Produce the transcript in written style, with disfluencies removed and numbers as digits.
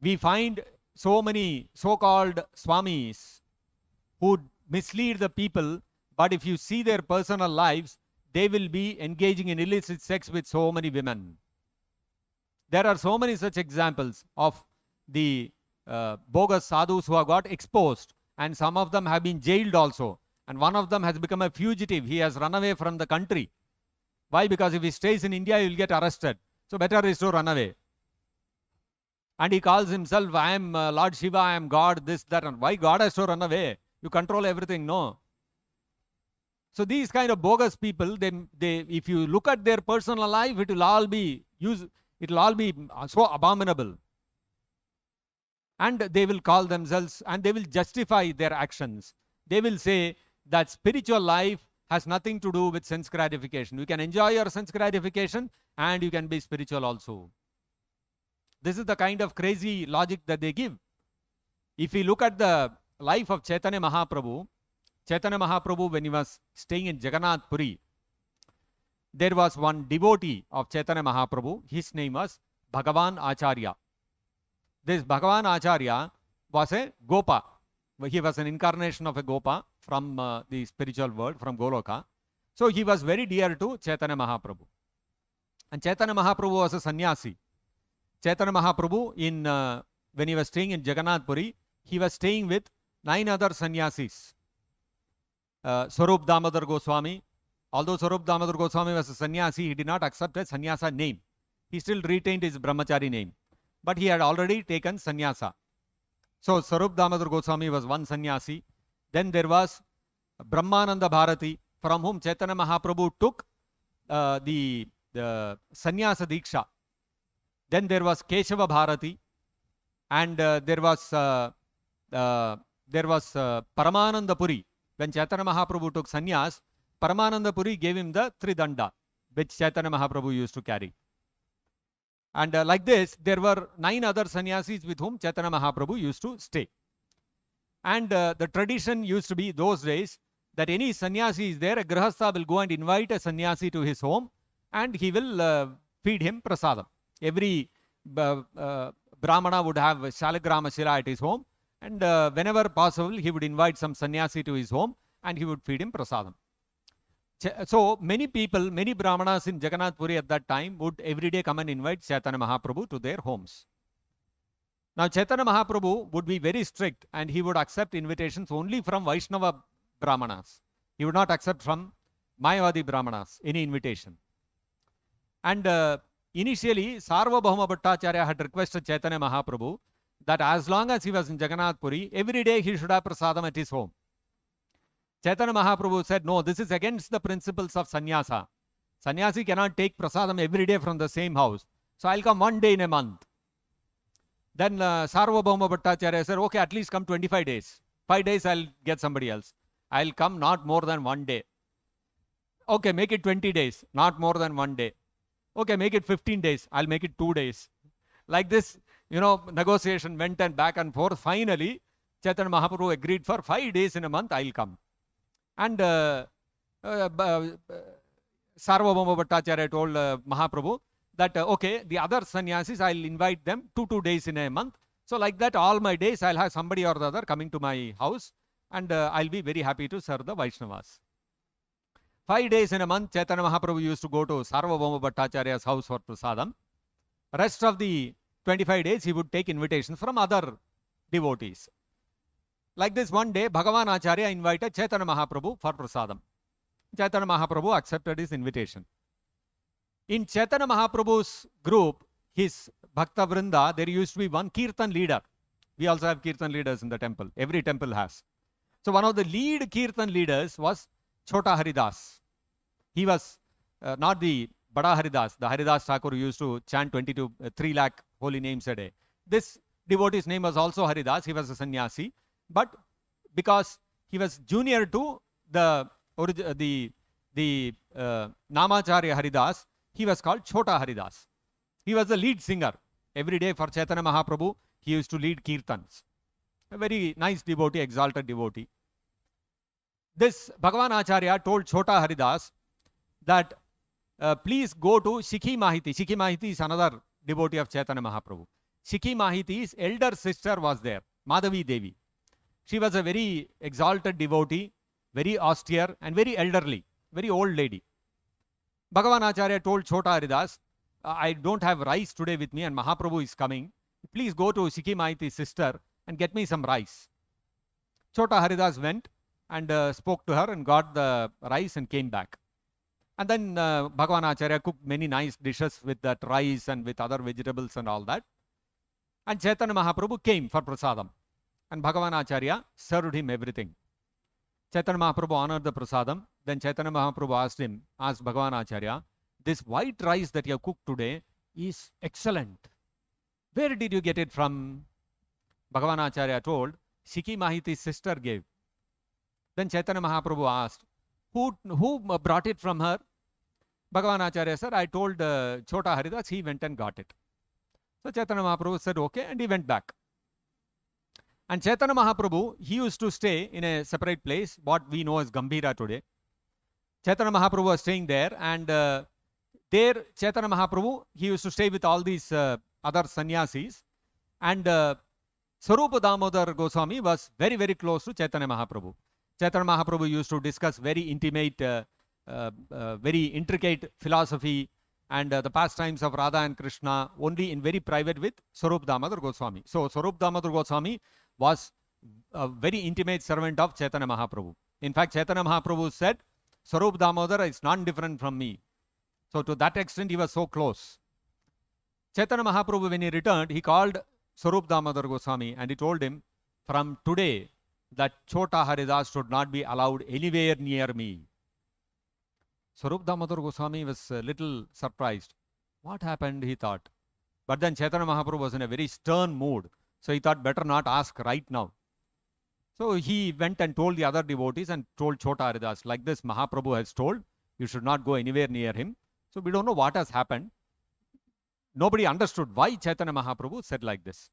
We find so many so-called swamis who mislead the people, but if you see their personal lives, they will be engaging in illicit sex with so many women. There are so many such examples of the bogus sadhus who have got exposed, and some of them have been jailed also. And one of them has become a fugitive. He has run away from the country. Why? Because if he stays in India, he will get arrested. So better is to run away. And he calls himself, I am Lord Shiva, I am God, this, that. And why God has to run away? You control everything, no? So these kind of bogus people, they if you look at their personal life, it will all be so abominable. And they will call themselves, and they will justify their actions. They will say that spiritual life has nothing to do with sense gratification. You can enjoy your sense gratification and you can be spiritual also. This is the kind of crazy logic that they give. If we look at the life of Chaitanya Mahaprabhu, when he was staying in Jagannath Puri, there was one devotee of Chaitanya Mahaprabhu. His name was Bhagavan Acharya. This Bhagavan Acharya was a Gopa. He was an incarnation of a Gopa from the spiritual world, from Goloka. So he was very dear to Chaitanya Mahaprabhu. And Chaitanya Mahaprabhu was a sannyasi. Chaitanya Mahaprabhu, when he was staying in Jagannath Puri, he was staying with 9 other sannyasis. Swarup Damodar Goswami. Although Swarup Damodar Goswami was a sannyasi, he did not accept a sannyasa name. He still retained his brahmachari name. But he had already taken sannyasa. So Swarup Damodar Goswami was one sannyasi. Then there was Brahmananda Bharati, from whom Chaitanya Mahaprabhu took the sannyasa diksha. Then there was Keshava Bharati, and there was Paramananda Puri. When Chaitanya Mahaprabhu took sannyas, Paramananda Puri gave him the Tridanda, which Chaitanya Mahaprabhu used to carry. And like this, there were 9 other sannyasis with whom Chaitanya Mahaprabhu used to stay. And the tradition used to be those days that any sannyasi is there, a grihastha will go and invite a sannyasi to his home, and he will feed him prasadam. Every brahmana would have shalagrama shila at his home, and whenever possible, he would invite some sannyasi to his home, and he would feed him prasadam. So many people, many brahmanas in Jagannath Puri at that time would every day come and invite Chaitanya Mahaprabhu to their homes. Now Chaitanya Mahaprabhu would be very strict, and he would accept invitations only from Vaishnava brahmanas. He would not accept from Mayavadi brahmanas any invitation. And initially, Sarvabhauma Bhattacharya had requested Chaitanya Mahaprabhu that as long as he was in Jagannath Puri, every day he should have prasadam at his home. Chaitanya Mahaprabhu said, no, this is against the principles of sannyasa. Sannyasi cannot take prasadam every day from the same house. So I'll come one day in a month. Then Sarvabhauma Bhattacharya said, okay, at least come 25 days. 5 days I'll get somebody else. I'll come not more than 1 day. Okay, make it 20 days, not more than 1 day. Okay, make it 15 days. I'll make it 2 days. Like this, negotiation went and back and forth. Finally, Chaitanya Mahaprabhu agreed for 5 days in a month, I'll come. And Sarvabhauma Bhattacharya told Mahaprabhu that, okay, the other sannyasis, I'll invite them 2 days in a month. So like that, all my days, I'll have somebody or the other coming to my house, and I'll be very happy to serve the Vaishnavas. 5 days in a month, Chaitanya Mahaprabhu used to go to Sarvabhauma Bhattacharya's house for prasadam. Rest of the 25 days, he would take invitations from other devotees. Like this, one day, Bhagavan Acharya invited Chaitanya Mahaprabhu for prasadam. Chaitanya Mahaprabhu accepted his invitation. In Chaitanya Mahaprabhu's group, his Bhakta Vrinda, there used to be one Kirtan leader. We also have Kirtan leaders in the temple. Every temple has. So one of the lead Kirtan leaders was Chota Haridas. He was not the Bada Haridas, the Haridas Thakur who used to chant 3 lakh holy names a day. This devotee's name was also Haridas. He was a sannyasi. But because he was junior to the Namacharya Haridas, he was called Chota Haridas. He was the lead singer. Every day for Chaitanya Mahaprabhu, he used to lead kirtans. A very nice devotee, exalted devotee. This Bhagavan Acharya told Chota Haridas that please go to Shikhi Mahiti. Shikhi Mahiti is another devotee of Chaitanya Mahaprabhu. Shiki Mahiti's elder sister was there, Madhavi Devi. She was a very exalted devotee, very austere and very elderly, very old lady. Bhagavan Acharya told Chota Haridas, I don't have rice today with me and Mahaprabhu is coming. Please go to Shiki Mahiti's sister and get me some rice. Chota Haridas went and spoke to her and got the rice and came back. And then Bhagavan Acharya cooked many nice dishes with that rice and with other vegetables and all that. And Chaitanya Mahaprabhu came for prasadam. And Bhagavan Acharya served him everything. Chaitanya Mahaprabhu honored the prasadam. Then Chaitanya Mahaprabhu asked Bhagavan Acharya, this white rice that you have cooked today is excellent. Where did you get it from? Bhagavan Acharya told, Shiki Mahiti's sister gave. Then Chaitanya Mahaprabhu asked, who brought it from her? Bhagavan Acharya said, I told Chota Haridas, he went and got it. So Chaitanya Mahaprabhu said, okay, and he went back. And Chaitanya Mahaprabhu, he used to stay in a separate place, what we know as Gambhira today. Chaitanya Mahaprabhu was staying there, and there Chaitanya Mahaprabhu, he used to stay with all these other sannyasis. And Sarupa Damodar Goswami was very, very close to Chaitanya Mahaprabhu. Chaitanya Mahaprabhu used to discuss very intimate, very intricate philosophy and the pastimes of Radha and Krishna only in very private with Sarupa Damodar Goswami. So Sarupa Damodar Goswami was a very intimate servant of Chaitanya Mahaprabhu. In fact, Chaitanya Mahaprabhu said, Sarupa Damodar is not different from me. So to that extent, he was so close. Chaitanya Mahaprabhu, when he returned, he called Sarupa Damodar Goswami and he told him, from today, that Chota Haridas should not be allowed anywhere near me. Sarupa Damodar Goswami was a little surprised. What happened, he thought. But then Chaitanya Mahaprabhu was in a very stern mood. So he thought, better not ask right now. So he went and told the other devotees and told Chota Haridas, like this Mahaprabhu has told, you should not go anywhere near him. So we don't know what has happened. Nobody understood why Chaitanya Mahaprabhu said like this.